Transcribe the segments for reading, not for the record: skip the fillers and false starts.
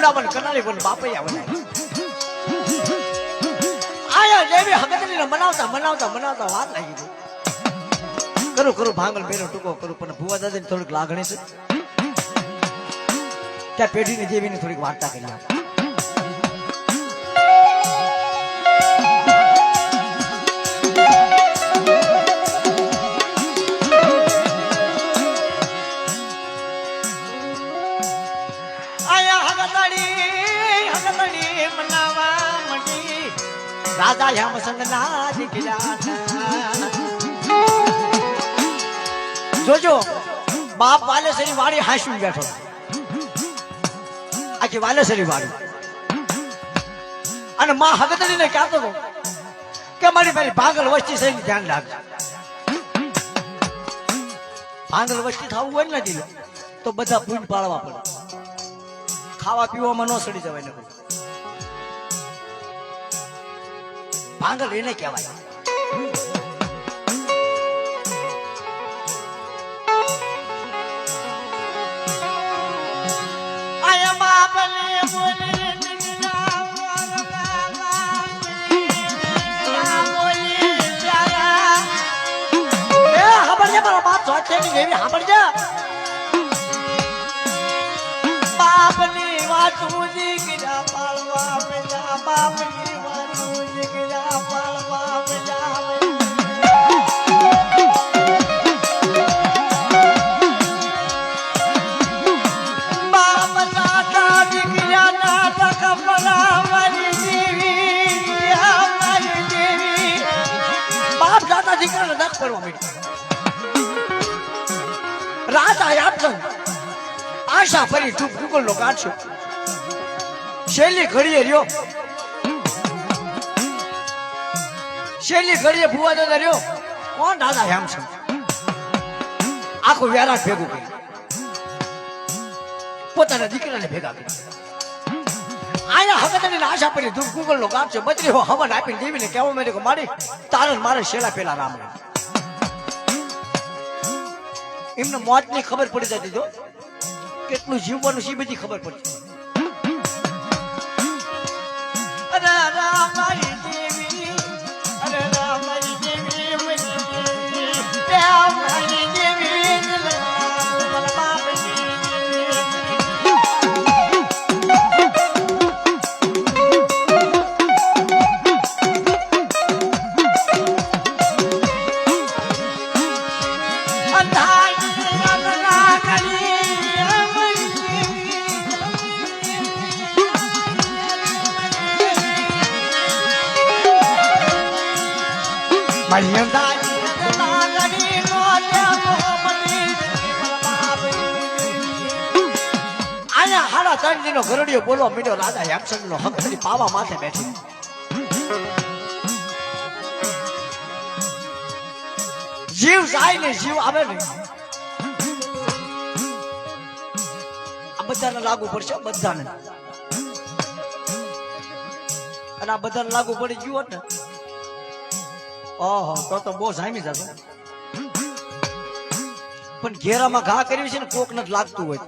વૃંદાવન કનાલી બોલ બાપૈયા વનાય આયા દેવી હગતની મનાવતા મનાવતા મનાવતા વાત લાગી ગઈ કરું કરું ભાંગલ બેનો ટૂંકો કરું પણ ભુવા દાદાની થોડીક લાગણી છે ત્યાં પેઢીની દેવીની થોડીક વાર્તા કરી આપો રાજા હેમસંગ ના દીકરા જોજો બાપ વાલેસરી વાડી હાંસી બેઠો આખી વાલેસરી વાડી અને માં હગતડી ને કહેતો હતો કે મારી ભાંગલ વસ્તી સહી ધ્યાન રાખજો ભાંગલ વસ્તી થવું હોય ને દીલો તો બધા પૂન પાડવા પડે ખાવા પીવામાં ન સડી જવાય ને ભાંગલ એને કહેવાય બાપની વાતું દીકરા પાળવા પેલા બાપની વાતું દીકરા પાળવા પેલા બાપ નાટા દીકરા નાટા કપડા મારી દેવી બાપ દાદા દીકરાને દખ કરવા માંડ્યો રાજા યાદન આશા ફરી ગૂગલ નો કાઢશો શેલી ઘડીએ રહ્યો શેલી ઘડીએ ભુવા દાદા રહ્યો કોણ દાદા હેમ છે આખું વ્યારાટ ભેગું કર્યું પોતાના દીકરાને ભેગા કર્યા આયા હકતની આશા ફરી ગૂગલ નો કાઢશો બત્રી હવન આપીને દેવીને કહેવા માંડે કે મારી તારે મારે શેલા પેલા રામ એમને મોતની ખબર પડી જતી જો કેટલું જીવવાનું છે બધી ખબર પડી અરે રામારી દેવી અરે રામારી દેવી રામારી દેવી ઘરડીઓ બોલવા મીડ્યો રાજા હેમચંદ નો હક પાવા માથે બેઠી જીવ જાય ને જીવ આવે ને આ બધાને લાગુ પડશે બધાને અને આ બધાને લાગુ પડી ગયું હોત ને ઓહો તો બહુ જામી જતો પણ ઘેરામાં ઘા કર્યું છે ને કોક નથી લાગતું હોય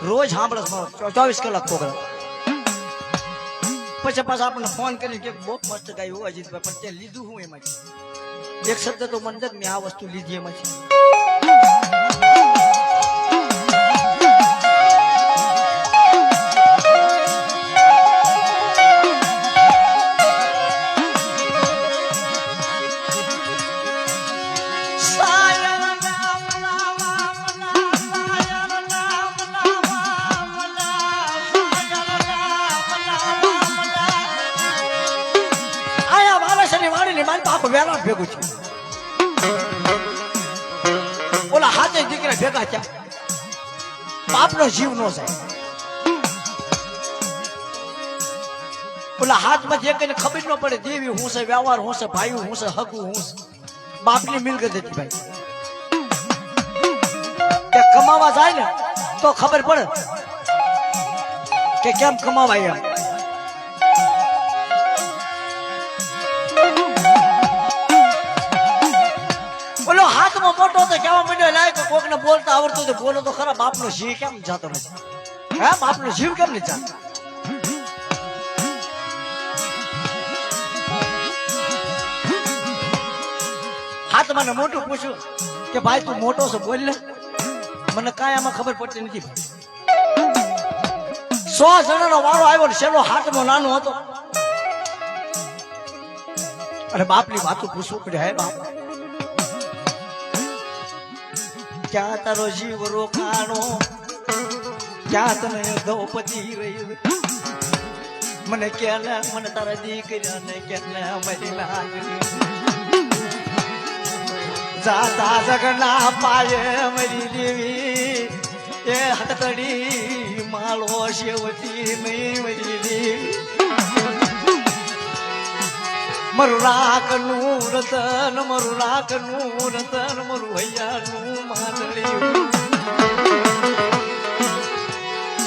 રોજ સાંભળે 24 કલાક પ્રોગ્રામ પછી પાછા આપણને ફોન કરીને કે બહુ મસ્ત ગાયું અજીતભાઈ પણ તે લીધું હું એમાંથી એક શબ્દ તો મને મેં આ વસ્તુ લીધી એમાંથી વેલા ભેગું છે ઓલા હાથે દીકરા ભેગા થયા બાપનો જીવ નો જાય ઓલા હાથમાં જે કઈને ખબર ન પડે દેવી હું છે વ્યવહાર હું છે ભાઈ હું છે હકુ હું બાપની મિલકત હતી ભાઈ કે કમાવા જાય ને તો ખબર પડે કે કેમ કમાવાય એમ હાથમાં મોટો તો કેવા માંડ્યો લાય કે કોકને બોલતા આવડતું તો બોલો તો ખરા બાપનો જી કેમ જાતો નથી હા બાપનો જીવ કેમ નહીં ચાલે હા તો મને મોટું પૂછ્યું કે ભાઈ તું મોટો છો બોલ ને મને કાંઈ આમાં ખબર પડતી નથી 100 જણાનો વારો આવ્યો ને છેલ્લો હાથનો નાનો હતો અને બાપની વાતો પૂછવું પડે હે બાપ ક્યાં તારો જીવ રોકાણો ક્યાં તને દ્રૌપદી રહી મને કે મને તારા દીકરાને કે મરી લાગણી જાતા જગના પાયે મરી દેવી એ હતકડી માલો શેવતી નહીં મરી દેવી મારું રાખનું રતન મારું રાખનું રતન મારું હૈયાનું માંડળ્યું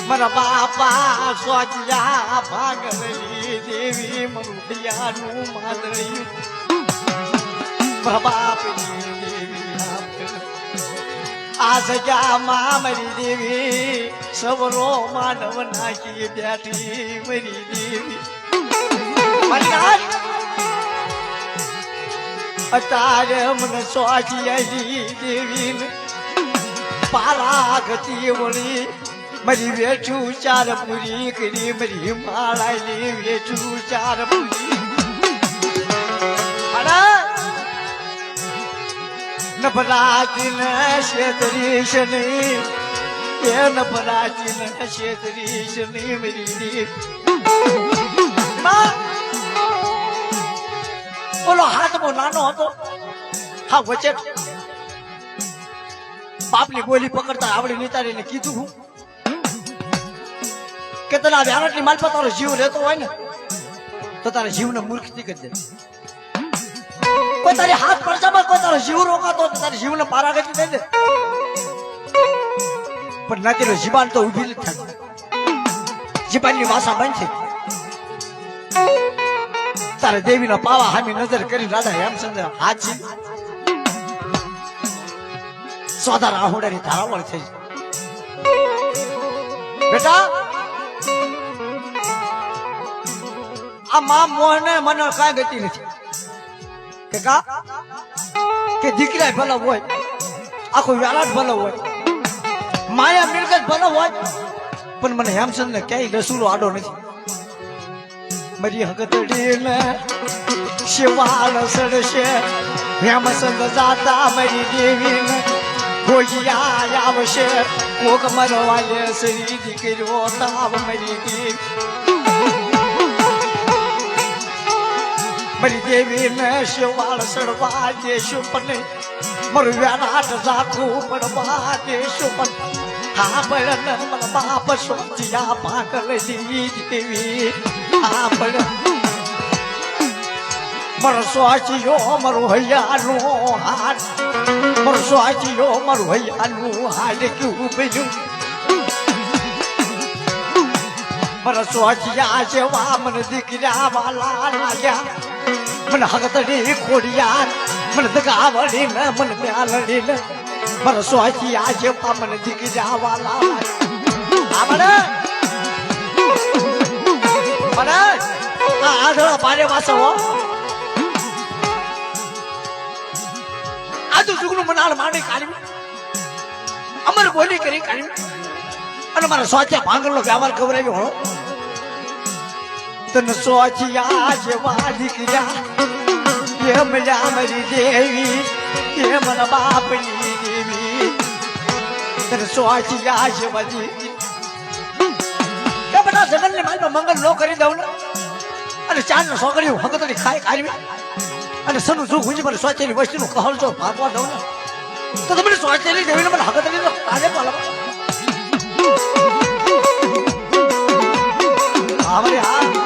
મારા બાપા સ્વાજ્યા ભાગવલી દેવી મારું હૈયાનું માંડળ્યું મારા બાપની આ જગ્યામાં મરી દેવી સવરો માનવ નાખી બેઠી મરી દેવી અત્યારે મને સ્વાજી દેવી પારા ગતિ વળી મરી વેઠું ચાર પૂરી કરી મરી માળાની વેઠું ચાર પૂરી નભરાજીને શેતરીશ નહીં એ નભરાજીને શેતરીશ નહીં મરી બોલો હાથમાં નાનો હતો હા વચ્ચે બાપની બોલી પકડતા આવડી નિતારીને કીધું હું કે તને વ્યારટની માલપા તારો જીવ રહેતો હોય ને તો તારા જીવને મૂર્ખથી કરી દે કોઈ તારી હાથ પડચામાં કોઈ તારો જીવ રોકાતો તારી જીવને પારાગતિ દઈ દે પણ નાતીનો જીબાન તો ઉભી જ થાય જીબાનની વાસા બંધ થઈ તારે દેવીના પાવા હામી નજર કરી રાધા હેમચંદ્ર હાજી સોદા રાહુડાની ધારાવળ થઈ બેટા આ મા મોહને મને કાંઈ ગતિ નથી કે કા કે દીકરા ભલો હોય આખો વ્યારાટ ભલો હોય માયા મિલકત ભલો હોય પણ મને હેમચંદ ને ક્યાંય રસૂલો આડો નથી મરી હકતડીને શિવાળ સડશે હેમચંદ જાતા મરી દેવીને ભોજિયા આવશે કોક મરવાલે શ્રી દીકરીઓ તાવ મરી દેવી મરી દેવીને શિવાળ સડવા દેશું પણ મારું વ્યારાટ રાખવું પડવા દેશું પણ હા બળન મારા બાપ સોચિયા પાકલ દેવી હા બળન મારો સોચિયો મારું હૈયાનું હાથ મારો સોચિયો મારું હૈયાનું હાથ કેવું બીજું મારા સોચિયા જેવા મને દીકરા વાલા લાગ્યા મને હગતડી ખોડિયા મને દગાવડી ને મને મ્યાલડી ને મારા સોચિયા જેવા મને દીકરા વાલા મને મને આ આધળા પાડે વાસો આજુ જુગનું મનાલ માંડી કાઢી અમર બોલી કરી કાઢી અને મારા સોચિયા ભાંગરનો વ્યવહાર ખવડાવ્યો હો તને સોચિયા જેવા દીકરા એ મજા મરી દેવી એ મારા બાપની દેવી તને સોચિયા જેવા દીકરી એ બધા જગનની માલમાં મંગલ ન કરી દઉં ને અને ચારનો છોકરીઓ હકતડી ખાઈ કાઢવી અને સનું શું ગુંજી મને સોચેલી વસ્તુનું કહલ જો ભાગવા દઉં ને તો તમે સોચેલી દેવીને મને હકતડી તો કાઢે પાલો આવરે હા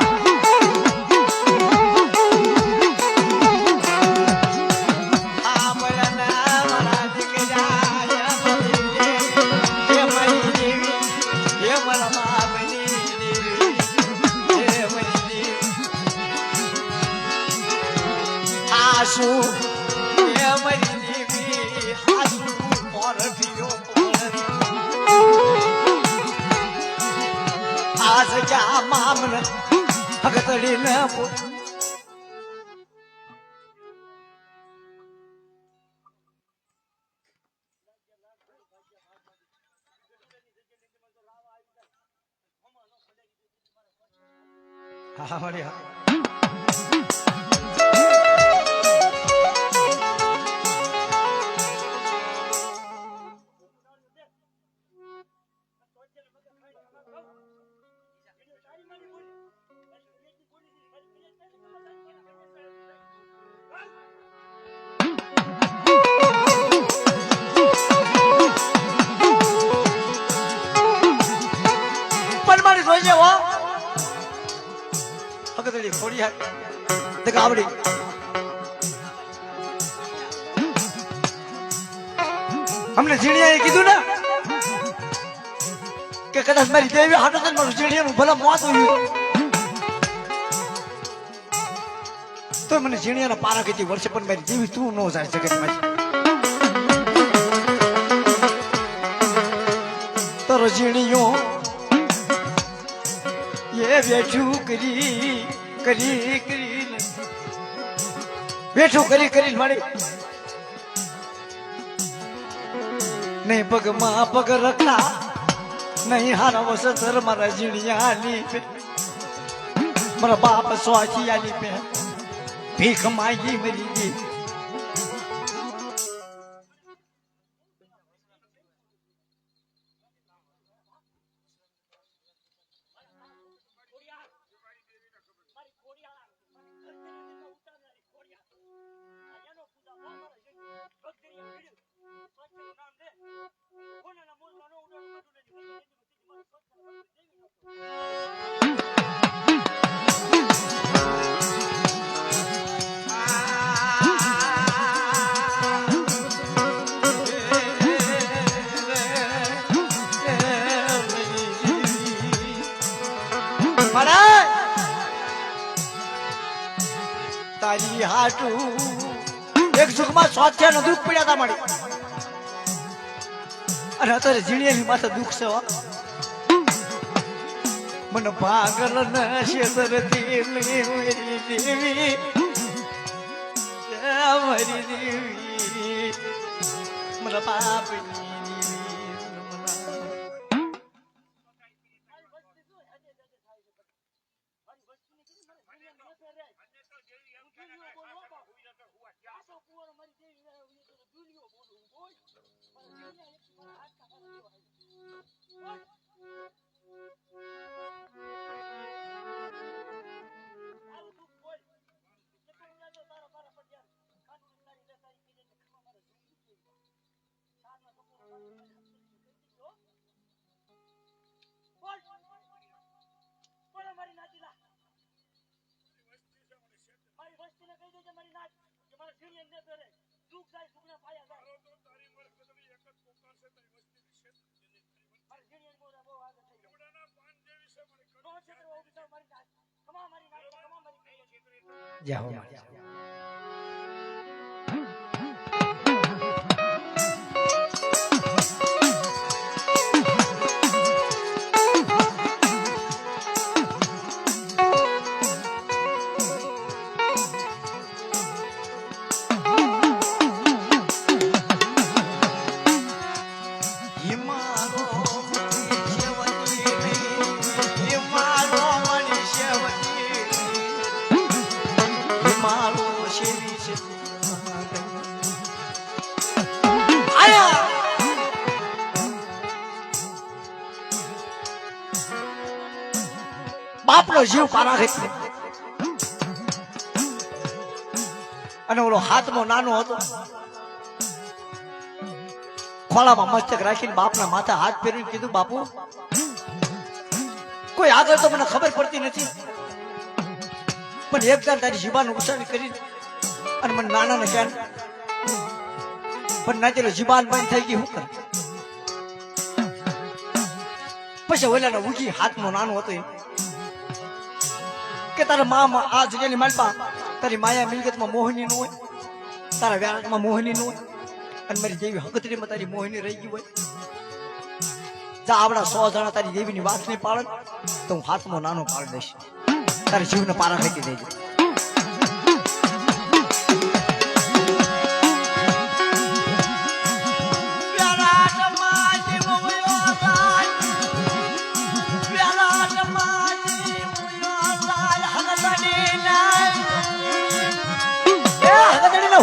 હાસુ એ મરી દેવી હાસુ પરઠિયો ગજા મામન ભગતડી ન હા મળી હા ખોડી આવડી અમને ઝીણિયાએ કીધું ને કે કદાચ મારી દેવી હાટો તો મારું ઝીણિયાનું ભલા મોત હોય તો મને ઝીણિયાના પારા કીધી વર્ષે પણ મારી દેવી તું ન જાય જગતમાં તારો ઝીણિયો એ બેઠું કરી બેઠું કરી મળી નહીં પગમાં પગ રખા નહીં હારા વસર મારા ઝીણિયાની મારા બાપ સ્વાચિયાની પે ભીખ માગી મરી ગઈ તારી હાટું એક સુખમાં સ્વાધ્યાય નું દુઃખ પડ્યા હતા મળી અને અત્યારે ઝીણિયાની માથે દુઃખ છે મને ભાગલ ન શેતરથી મારી દેવી મને બાપ જાઓ બાપનો જીવ પારા ખેંચે અને ઓલો હાથમો નાનો હતો ખોળામાં મસ્તક રાખીને બાપના માથે હાથ ફેરવીને કીધું બાપુ કોઈ આગળ તો મને ખબર પડતી નથી પણ એકદમ તારી જીબાનું ઉચ્ચારણ કરી અને મને નાના ને ક્યાં પણ નાચેલો જીબાન બંધ થઈ ગઈ હું કર પછી ઓલાનો ઉગી હાથનો નાનો હતો એમ કે તારા મા આ જગ્યાની માલપા તારી માયા મિલકતમાં મોહની નું હોય તારા વ્યારામાં મોહની નું હોય અને મારી જેવી હકતરીમાં તારી મોહની રહી ગઈ હોય જા આપણા 100 જણા તારી દેવીની વાત નહીં પાડે તો હું હાથમાં નાનો પાડી દઈશ તારી જીવને પારા ફેંકી દેજો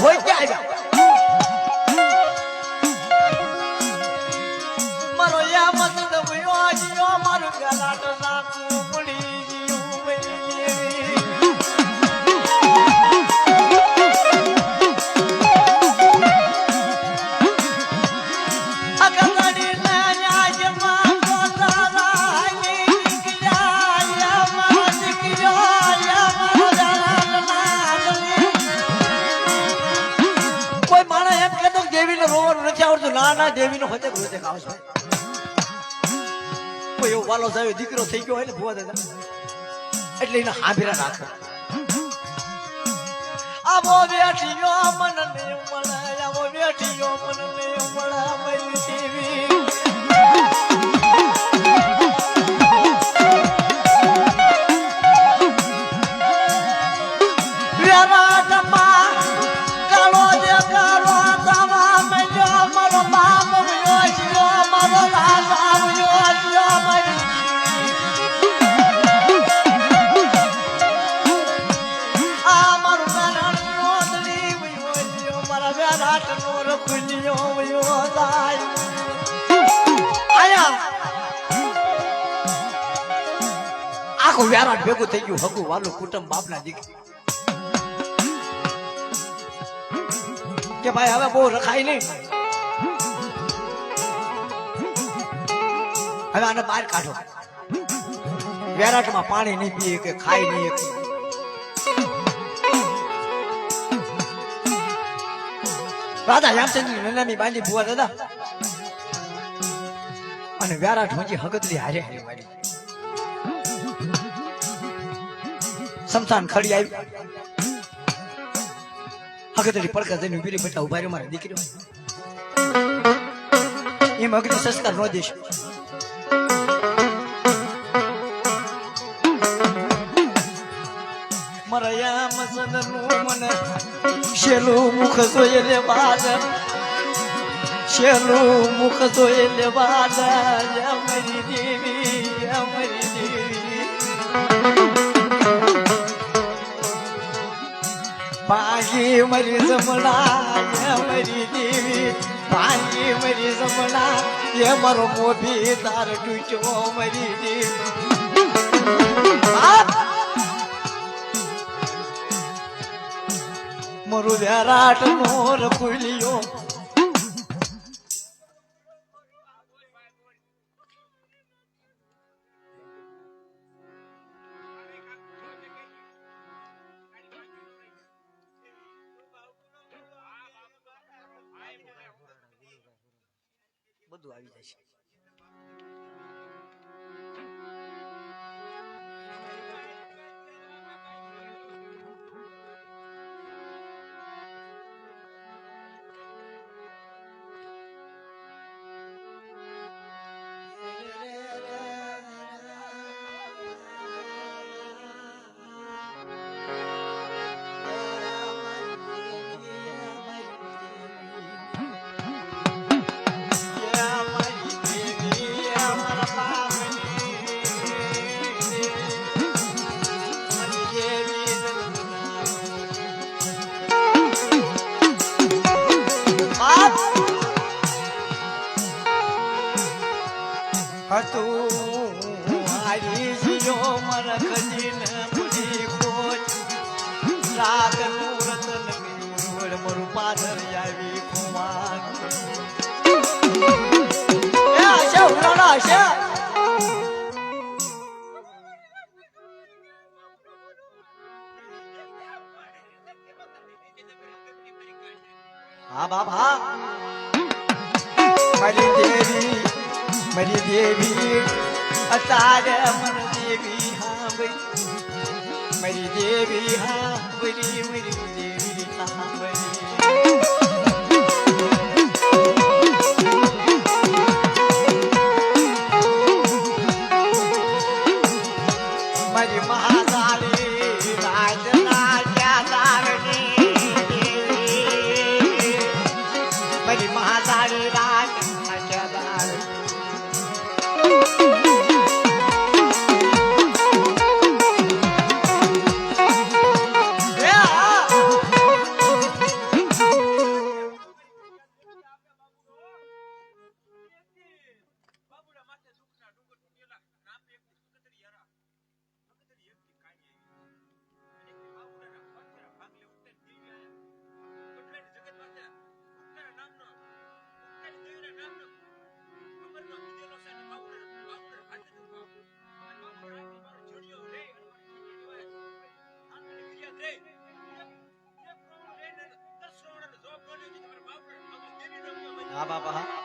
હોય ક્યાં આવ્યા મારો યા મત દબયો જીઓ મારું ગલાટ નાખું પડી ગયું અગતડી ના ન્યાયમાં કોતારાની કિયા માં કિયા કોઈ માણસ એમ કહેતો દેવીને રોવાનું નથી આવડતું ના ના દેવીનો હજે રોજે આવશે કોઈ એવો વાલો સાહેબ દીકરો થઈ ગયો હોય ને ભુવા દાદા એટલે એને હાંભીરા નાખે આવો બેઠીયો મન ને મળે આવો બેઠીયો મન ને મળે મારી દેવી આખું વ્યારાટ ભેગું થઈ ગયું હગું વાલું કુટુંબ બાપના દીકરી કે ભાઈ હવે બહુ રખાય નહીં હવે આને બહાર કાઢો વ્યારાટમાં પાણી નહીં પીએ કે ખાય નહીં રાધા યામચંદ્રની નનામી બાંધી ભુવા દાદા અને વ્યારાટ હજી હગતલી હારે હારે વાળી સમસાન ખડી આવી હગતલી પડકા જઈને ઉભી રહી બેટા ઉભા રહ્યો મારા દીકરીઓ એમ અગ્નિ સંસ્કાર નો દેશ મરયા મસનનું મને શેલું મુખ જોઈ લે બાદ શેલું મુખ જોઈ લે બાદ અમારી દેવી અમારી દેવી ભાગી મરી જમણા અમારી દેવી ભાગી મરી જમણા એ મારો મોભી તાર તૂટ્યો મરી દેવી મારું વ્યારાટ મોર ખુલ્યો બધું આવી જાય છે હતું હારી જીયો મારા ખજીને બુધી ખોજ રાગનું રતન મેળવડ મારું પાદર આવી ખુમાન એ આશા ઉડાડા આશા હા બાપ હા મારી દેવી અતારે મન દેવી હા ભાઈ મારી દેવી હા મારી દેવી હા ભાઈ હા બાપા હા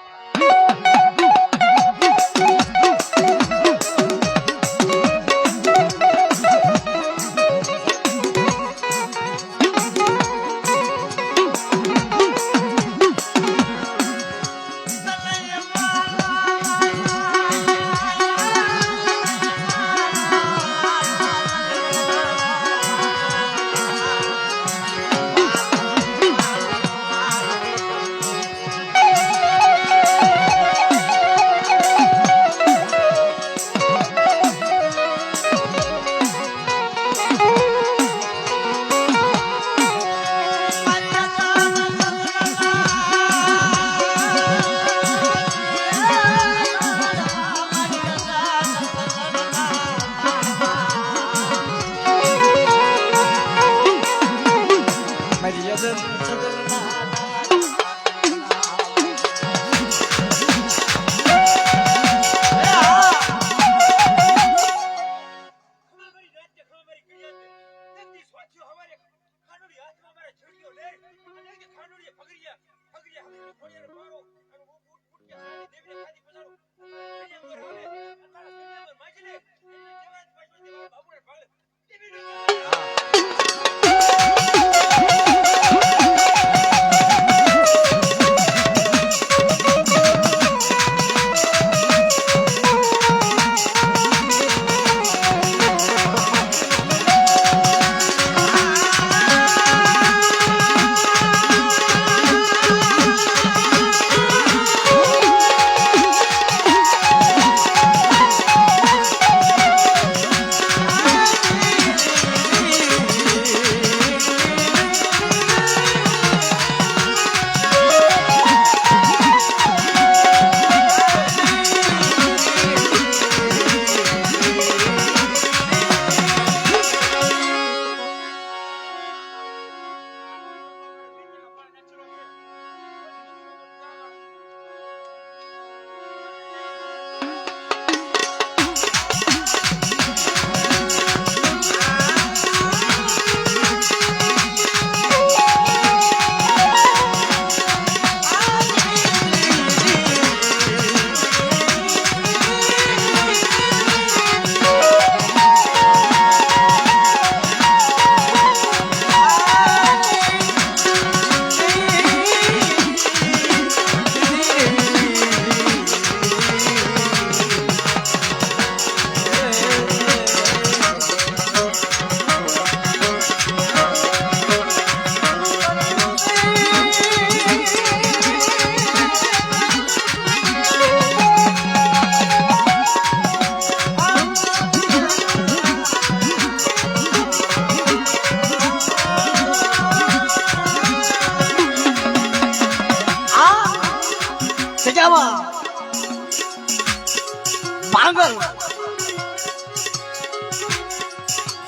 પાગલ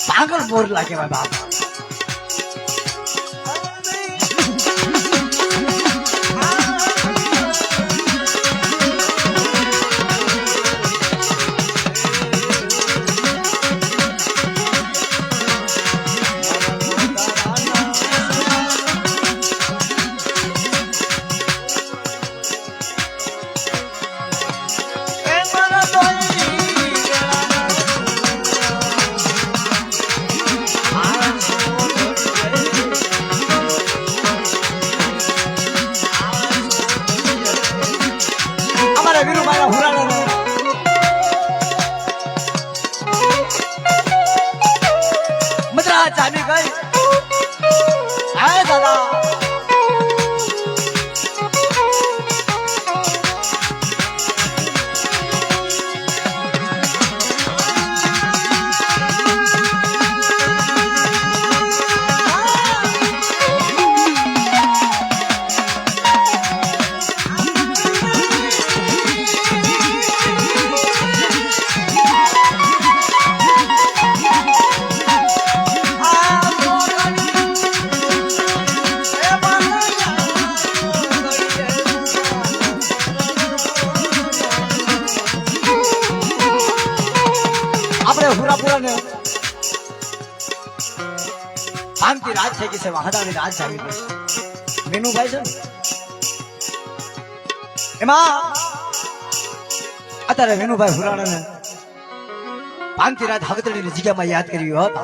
પાગલ મોરલા કહેવાય બાપા ચાલી ગઈ હા દાદા ભાંગતી રાત થઈ ગઈ છે વાહડાની રાત જાવી ગઈ મીનુભાઈ છે એમાં અત્યારે વિનુભાઈ હુરાણાને પાંચથી રાત હગતડીની જગ્યામાં યાદ કરી હોત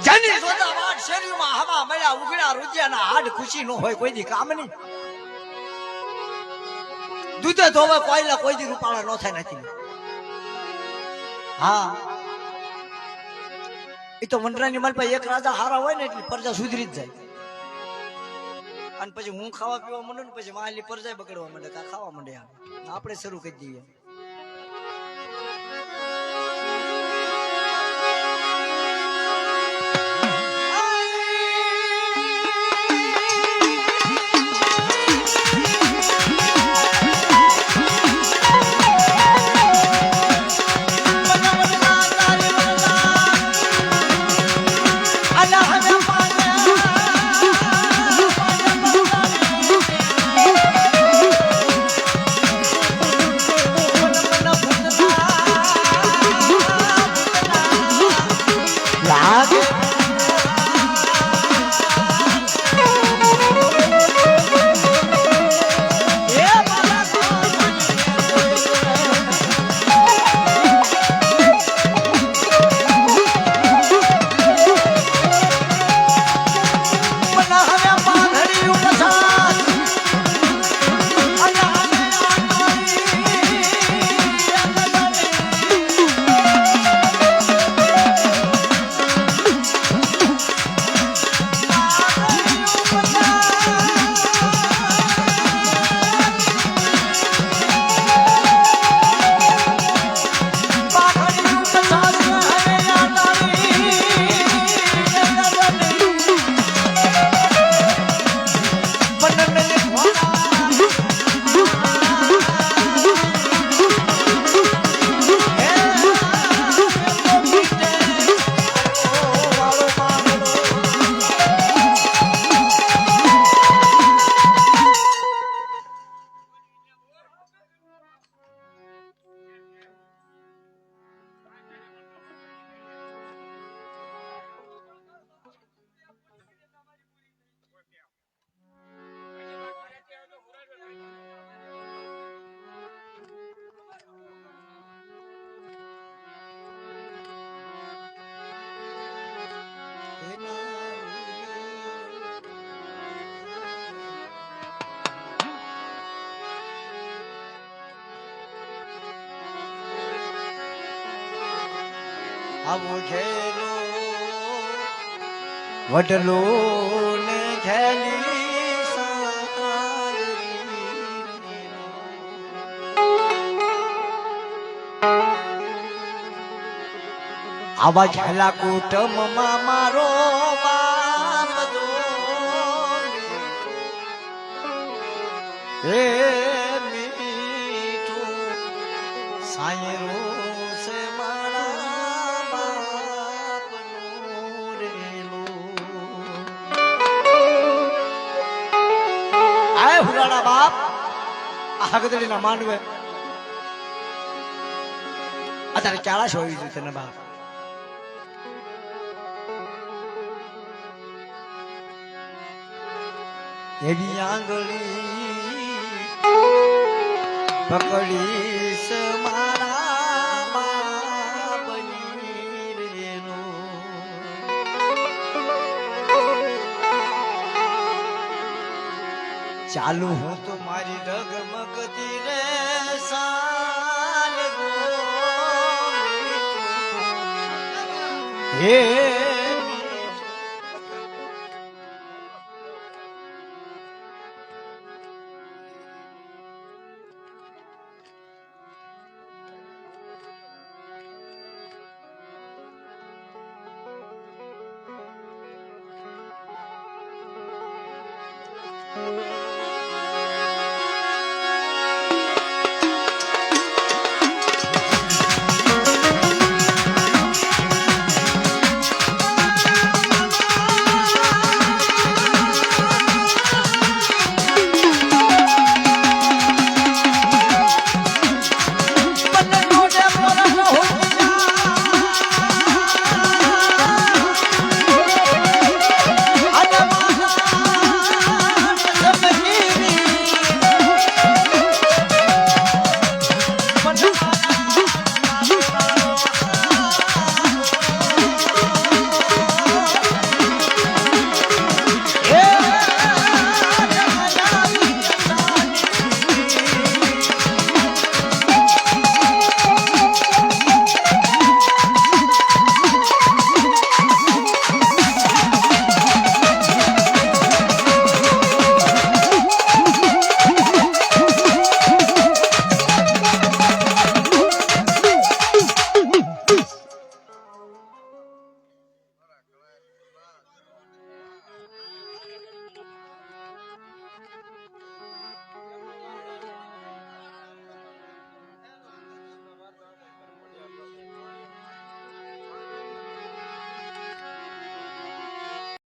જાની જોતા વાટ શેરીમાં હવા મળ્યા ઉગડ્યા રૂજ્યાના હાડ ખુશી નો હોય કોઈ દી કામ નહીં દૂધે ધોવે કોઈલા કોઈ દી રૂપાળા નો થાય નથી હા એ તો વનરાની માલ પાસે એક રાજા હારા હોય ને એટલી પ્રજા સુધરી જ જાય અને પછી હું ખાવા પીવા માંડું ને પછી માલી પ્રજા બગડવા માંડે કા ખાવા માંડે આપણે શરૂ કરી દઈએ આવો ઘેરો વડલો ને ખેલી આવા ખેલા કુટુંબમાં મારો બાપ દો હે મીઠું સાયરો હુરાણા બાપ આગદડી ના માંડવે અત્યારે ચાળા હોવી જોઈએ તને બાપ એવી આંગળી પકડીશ મારા બાપની રેનો ચાલુ હું તો મારી ડગમગતી રે સાલ ગો હે Thank you.